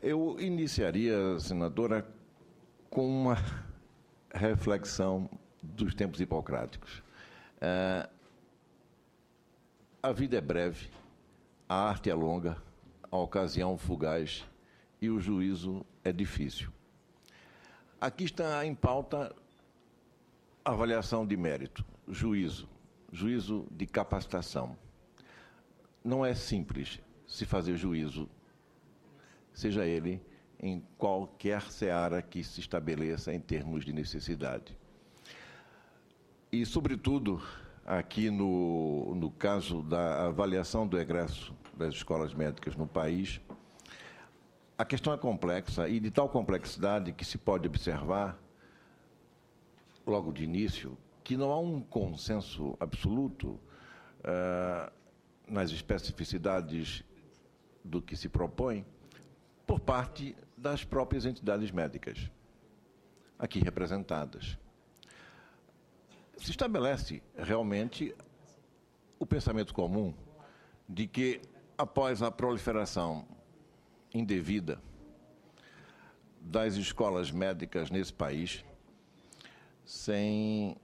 Eu iniciaria, senadora, com uma reflexão dos tempos hipocráticos. A vida é breve, a arte é longa, a ocasião fugaz e o juízo é difícil. Aqui está em pauta a avaliação de mérito, juízo de capacitação. Não é simples se fazer juízo, seja ele em qualquer seara que se estabeleça em termos de necessidade. E, sobretudo, aqui no caso da avaliação do egresso das escolas médicas no país, a questão é complexa e de tal complexidade que se pode observar, logo de início, que não há um consenso absoluto nas especificidades do que se propõe por parte das próprias entidades médicas, aqui representadas. Se estabelece realmente o pensamento comum de que, após a proliferação indevida das escolas médicas nesse país, sem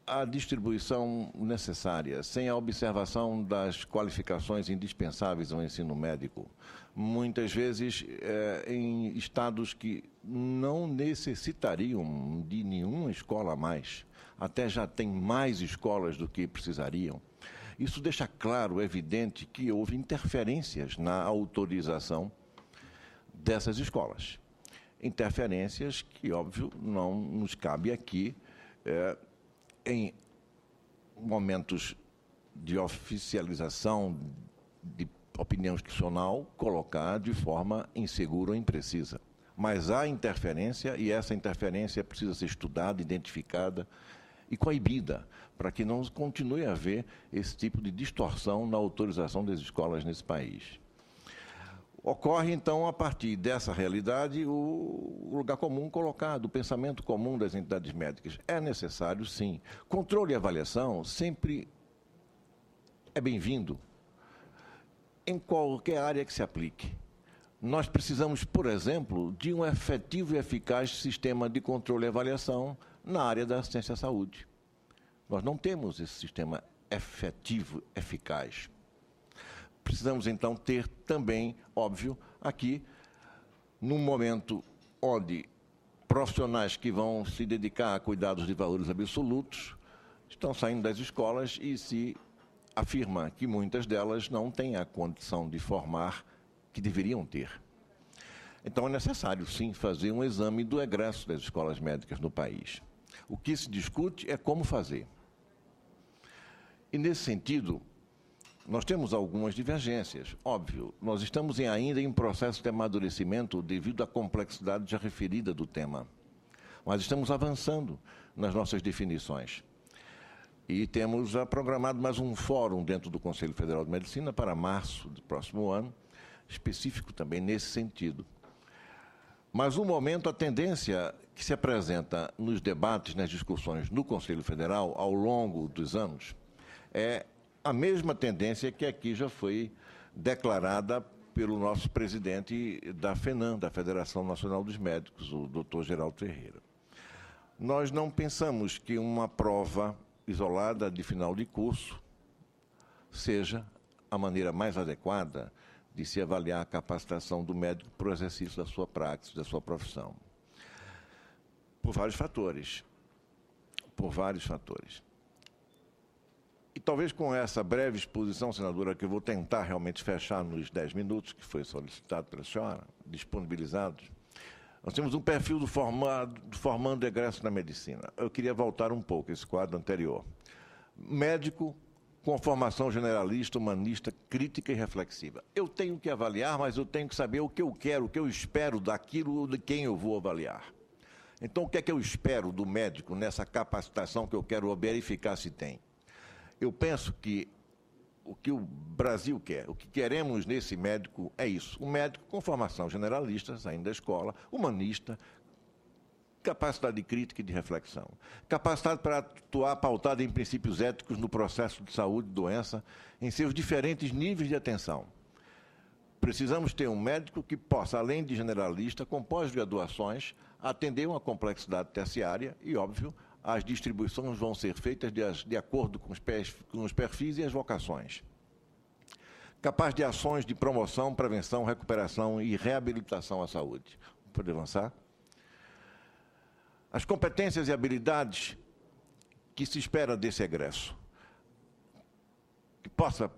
a distribuição necessária, sem a observação das qualificações indispensáveis ao ensino médico, muitas vezes em estados que não necessitariam de nenhuma escola a mais, até já tem mais escolas do que precisariam. Isso deixa claro, evidente, que houve interferências na autorização dessas escolas. Interferências que, óbvio, não nos cabe aqui, em momentos de oficialização de opinião institucional, colocar de forma insegura ou imprecisa. Mas há interferência, e essa interferência precisa ser estudada, identificada e coibida, para que não continue a haver esse tipo de distorção na autorização das escolas nesse país. Ocorre, então, a partir dessa realidade, o lugar comum colocado, o pensamento comum das entidades médicas. É necessário, sim. Controle e avaliação sempre é bem-vindo, em qualquer área que se aplique. Nós precisamos, por exemplo, de um efetivo e eficaz sistema de controle e avaliação na área da assistência à saúde. Nós não temos esse sistema efetivo, eficaz. Precisamos, então, ter também, óbvio, aqui, num momento onde profissionais que vão se dedicar a cuidados de valores absolutos estão saindo das escolas e se afirma que muitas delas não têm a condição de formar que deveriam ter. Então, é necessário, sim, fazer um exame do egresso das escolas médicas no país. O que se discute é como fazer. E, nesse sentido, nós temos algumas divergências. Óbvio, nós estamos ainda em processo de amadurecimento devido à complexidade já referida do tema. Mas estamos avançando nas nossas definições. E temos programado mais um fórum dentro do Conselho Federal de Medicina para março do próximo ano, específico também nesse sentido. Mas, no momento, a tendência que se apresenta nos debates, nas discussões no Conselho Federal, ao longo dos anos, é a mesma tendência que aqui já foi declarada pelo nosso presidente da FENAM, da Federação Nacional dos Médicos, o Dr. Geraldo Ferreira. Nós não pensamos que uma prova isolada de final de curso seja a maneira mais adequada de se avaliar a capacitação do médico para o exercício da sua prática, da sua profissão. Por vários fatores. Por vários fatores. E talvez com essa breve exposição, senadora, que eu vou tentar realmente fechar nos 10 minutos, que foi solicitado pela senhora, disponibilizado, nós temos um perfil do formando egresso na medicina. Eu queria voltar um pouco a esse quadro anterior. Médico com formação generalista, humanista, crítica e reflexiva. Eu tenho que avaliar, mas eu tenho que saber o que eu quero, o que eu espero daquilo de quem eu vou avaliar. Então, o que é que eu espero do médico nessa capacitação que eu quero verificar se tem? Eu penso que o que o Brasil quer, o que queremos nesse médico é isso. Um médico com formação generalista, saindo da escola, humanista, capacidade de crítica e de reflexão. Capacidade para atuar pautada em princípios éticos no processo de saúde e doença, em seus diferentes níveis de atenção. Precisamos ter um médico que possa, além de generalista, com pós-graduações, atender uma complexidade terciária e, óbvio, as distribuições vão ser feitas de acordo com os perfis e as vocações. Capaz de ações de promoção, prevenção, recuperação e reabilitação à saúde. Pode avançar? As competências e habilidades que se espera desse egresso. Que possa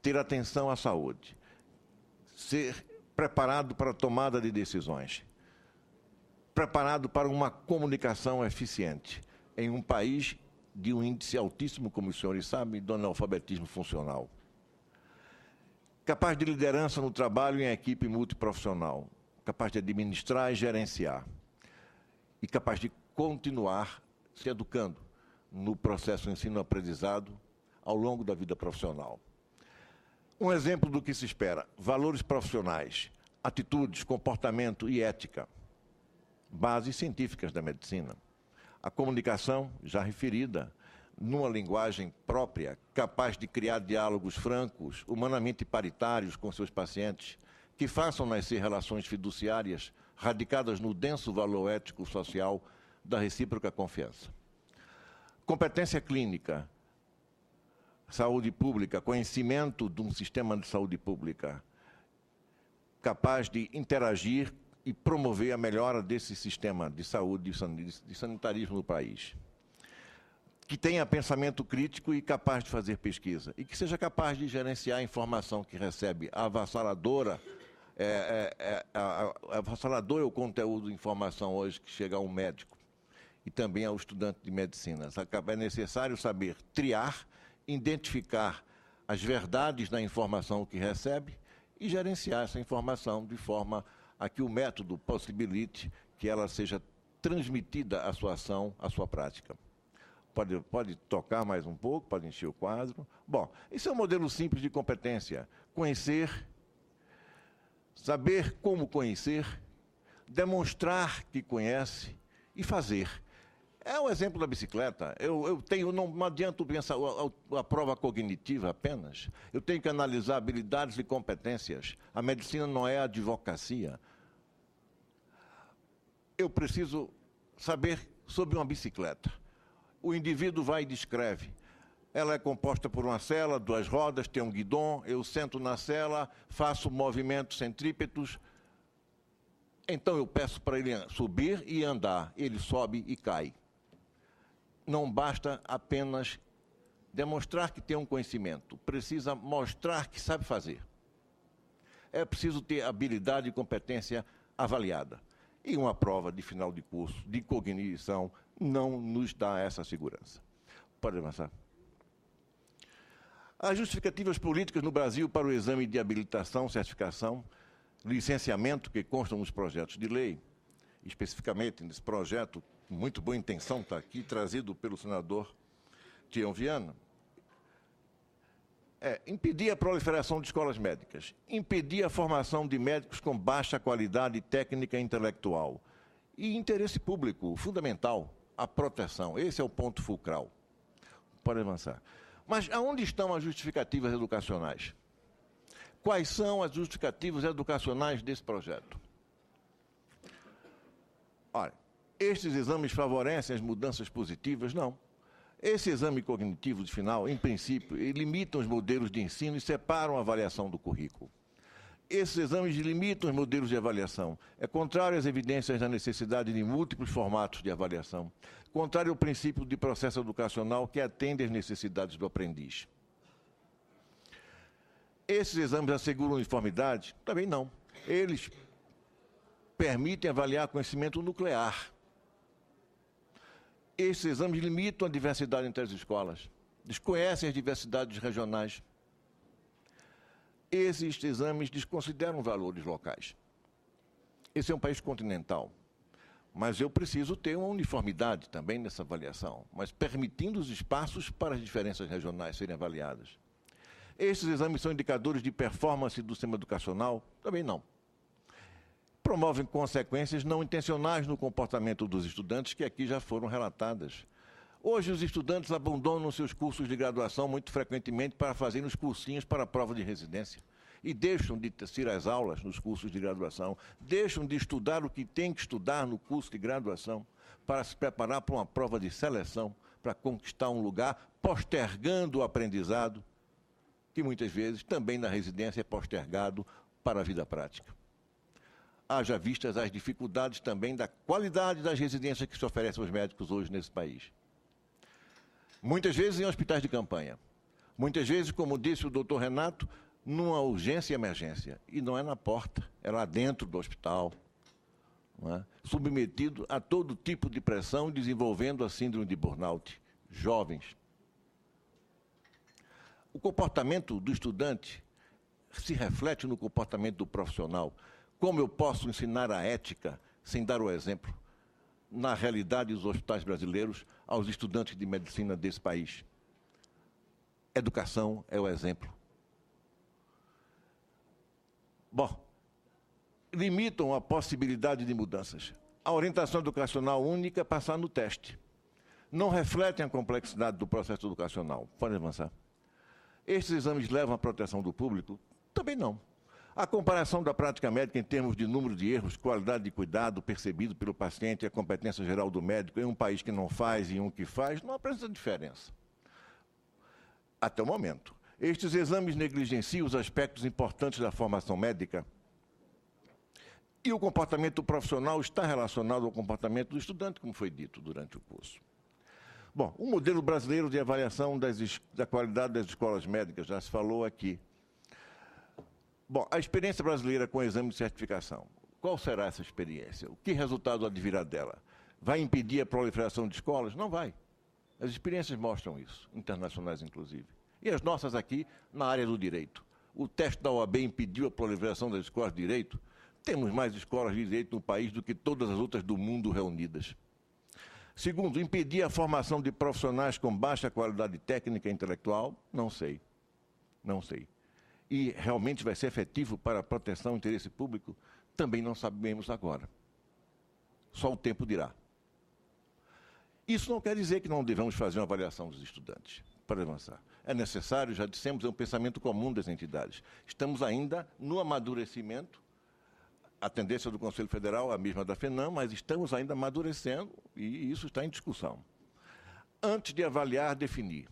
ter atenção à saúde. Ser preparado para a tomada de decisões, preparado para uma comunicação eficiente em um país de um índice altíssimo, como os senhores sabem, do analfabetismo funcional. Capaz de liderança no trabalho em equipe multiprofissional, capaz de administrar e gerenciar, e capaz de continuar se educando no processo ensino-aprendizado ao longo da vida profissional. Um exemplo do que se espera: valores profissionais, atitudes, comportamento e ética, bases científicas da medicina. A comunicação, já referida, numa linguagem própria, capaz de criar diálogos francos, humanamente paritários com seus pacientes, que façam nascer relações fiduciárias radicadas no denso valor ético-social da recíproca confiança. Competência clínica, saúde pública, conhecimento de um sistema de saúde pública capaz de interagir e promover a melhora desse sistema de saúde e sanitarismo no país. Que tenha pensamento crítico e capaz de fazer pesquisa. E que seja capaz de gerenciar a informação que recebe. Avassaladora avassalador é o conteúdo de informação hoje que chega ao médico e também ao estudante de medicina. É necessário saber triar, identificar as verdades da informação que recebe e gerenciar essa informação de forma a que o método possibilite que ela seja transmitida à sua ação, à sua prática. Pode tocar mais um pouco, pode encher o quadro. Bom, esse é um modelo simples de competência. Conhecer, saber como conhecer, demonstrar que conhece e fazer. É um exemplo da bicicleta. Não adianta pensar a prova cognitiva apenas. Eu tenho que analisar habilidades e competências. A medicina não é advocacia. Eu preciso saber sobre uma bicicleta. O indivíduo vai e descreve. Ela é composta por uma sela, 2 rodas, tem um guidão, eu sento na sela, faço movimentos centrípetos. Então eu peço para ele subir e andar. Ele sobe e cai. Não basta apenas demonstrar que tem um conhecimento, precisa mostrar que sabe fazer. É preciso ter habilidade e competência avaliada. E uma prova de final de curso, de cognição, não nos dá essa segurança. Pode avançar. As justificativas políticas no Brasil para o exame de habilitação, certificação, licenciamento que constam nos projetos de lei, especificamente nesse projeto, muito boa intenção, está aqui, trazido pelo senador Tião Viana, impedir a proliferação de escolas médicas, impedir a formação de médicos com baixa qualidade técnica e intelectual, e interesse público, fundamental, a proteção. Esse é o ponto fulcral. Pode avançar. Mas aonde estão as justificativas educacionais? Quais são as justificativas educacionais desse projeto? Olha, estes exames favorecem as mudanças positivas? Não. Esse exame cognitivo de final, em princípio, limitam os modelos de ensino e separam a avaliação do currículo. Esses exames limitam os modelos de avaliação. É contrário às evidências da necessidade de múltiplos formatos de avaliação. Contrário ao princípio de processo educacional que atende às necessidades do aprendiz. Esses exames asseguram uniformidade? Também não. Eles permitem avaliar conhecimento nuclear. Esses exames limitam a diversidade entre as escolas. Desconhecem as diversidades regionais. Esses exames desconsideram valores locais. Esse é um país continental, mas eu preciso ter uma uniformidade também nessa avaliação, mas permitindo os espaços para as diferenças regionais serem avaliadas. Esses exames são indicadores de performance do sistema educacional? Também não. Promovem consequências não intencionais no comportamento dos estudantes, que aqui já foram relatadas. Hoje, os estudantes abandonam seus cursos de graduação muito frequentemente para fazerem os cursinhos para a prova de residência. e deixam de assistir às aulas nos cursos de graduação, deixam de estudar o que tem que estudar no curso de graduação para se preparar para uma prova de seleção, para conquistar um lugar, postergando o aprendizado, que muitas vezes também na residência é postergado para a vida prática. Haja vistas as dificuldades também da qualidade das residências que se oferecem aos médicos hoje nesse país. Muitas vezes em hospitais de campanha. Muitas vezes, como disse o doutor Renato, numa urgência e emergência. E não é na porta, é lá dentro do hospital. Não é? Submetido a todo tipo de pressão, desenvolvendo a síndrome de burnout. Jovens. O comportamento do estudante se reflete no comportamento do profissional. Como eu posso ensinar a ética sem dar o exemplo, na realidade dos hospitais brasileiros, aos estudantes de medicina desse país? Educação é o exemplo. Bom, limitam a possibilidade de mudanças. A orientação educacional única é passar no teste. Não refletem a complexidade do processo educacional. Pode avançar. Estes exames levam à proteção do público? Também não. A comparação da prática médica em termos de número de erros, qualidade de cuidado percebido pelo paciente e a competência geral do médico em um país que não faz e um que faz, não apresenta diferença. Até o momento. Estes exames negligenciam os aspectos importantes da formação médica e o comportamento profissional está relacionado ao comportamento do estudante, como foi dito durante o curso. Bom, o modelo brasileiro de avaliação da qualidade das escolas médicas, já se falou aqui. Bom, a experiência brasileira com o exame de certificação. Qual será essa experiência? O que resultado advirá dela? Vai impedir a proliferação de escolas? Não vai. As experiências mostram isso, internacionais inclusive. E as nossas aqui, na área do direito. O teste da OAB impediu a proliferação das escolas de direito? Temos mais escolas de direito no país do que todas as outras do mundo reunidas. Segundo, impedir a formação de profissionais com baixa qualidade técnica e intelectual? Não sei. Não sei. E realmente vai ser efetivo para a proteção do interesse público? Também não sabemos agora. Só o tempo dirá. Isso não quer dizer que não devemos fazer uma avaliação dos estudantes. Para avançar. É necessário, já dissemos, é um pensamento comum das entidades. Estamos ainda no amadurecimento, a tendência do Conselho Federal é a mesma da FENAM, mas estamos ainda amadurecendo e isso está em discussão. Antes de avaliar, definir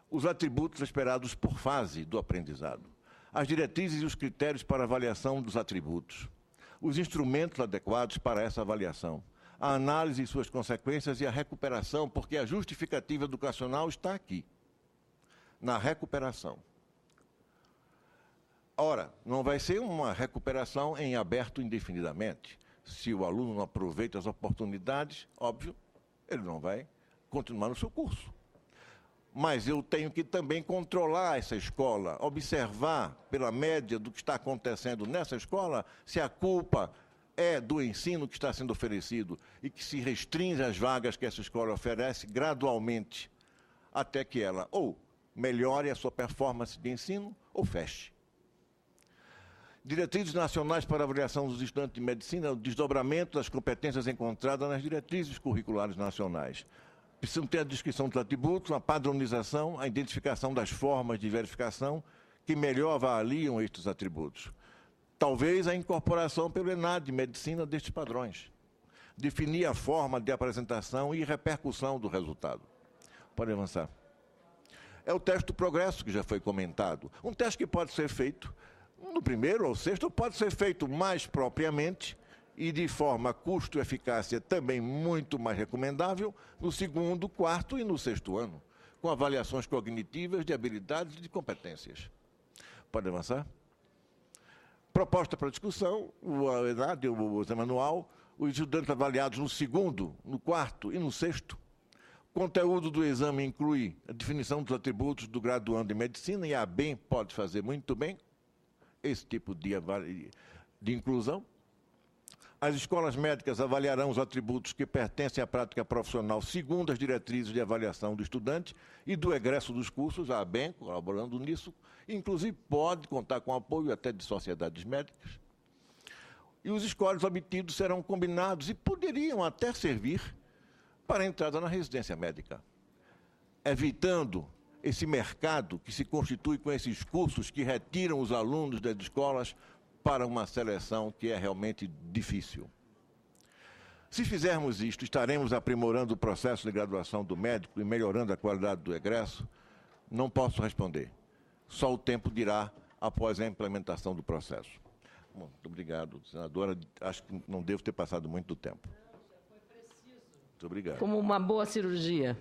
os atributos esperados por fase do aprendizado, as diretrizes e os critérios para avaliação dos atributos, os instrumentos adequados para essa avaliação, a análise e suas consequências e a recuperação, porque a justificativa educacional está aqui, na recuperação. Ora, não vai ser uma recuperação em aberto indefinidamente. Se o aluno não aproveita as oportunidades, óbvio, ele não vai continuar no seu curso. Mas eu tenho que também controlar essa escola, observar pela média do que está acontecendo nessa escola, se a culpa é do ensino que está sendo oferecido e que se restringe às vagas que essa escola oferece gradualmente, até que ela ou melhore a sua performance de ensino ou feche. Diretrizes nacionais para avaliação dos estudantes de medicina, o desdobramento das competências encontradas nas diretrizes curriculares nacionais. Precisam ter a descrição dos atributos, a padronização, a identificação das formas de verificação que melhor avaliam estes atributos. Talvez a incorporação pelo ENAD de medicina destes padrões. Definir a forma de apresentação e repercussão do resultado. Pode avançar. É o teste do progresso que já foi comentado. Um teste que pode ser feito no primeiro ou sexto, pode ser feito mais propriamente e de forma custo-eficácia também muito mais recomendável no segundo, quarto e no sexto ano, com avaliações cognitivas de habilidades e de competências. Pode avançar? Proposta para discussão, o ENAD, o exame anual, os estudantes avaliados no segundo, no quarto e no sexto. O conteúdo do exame inclui a definição dos atributos do graduando em medicina, e a ABEM pode fazer muito bem esse tipo de inclusão. As escolas médicas avaliarão os atributos que pertencem à prática profissional segundo as diretrizes de avaliação do estudante e do egresso dos cursos, a ABEM, colaborando nisso, inclusive pode contar com apoio até de sociedades médicas. E os scores obtidos serão combinados e poderiam até servir para a entrada na residência médica, evitando esse mercado que se constitui com esses cursos que retiram os alunos das escolas para uma seleção que é realmente difícil. Se fizermos isto, estaremos aprimorando o processo de graduação do médico e melhorando a qualidade do egresso? Não posso responder. Só o tempo dirá após a implementação do processo. Bom, muito obrigado, senadora. Acho que não devo ter passado muito do tempo. Não, já foi preciso. Muito obrigado. Como uma boa cirurgia.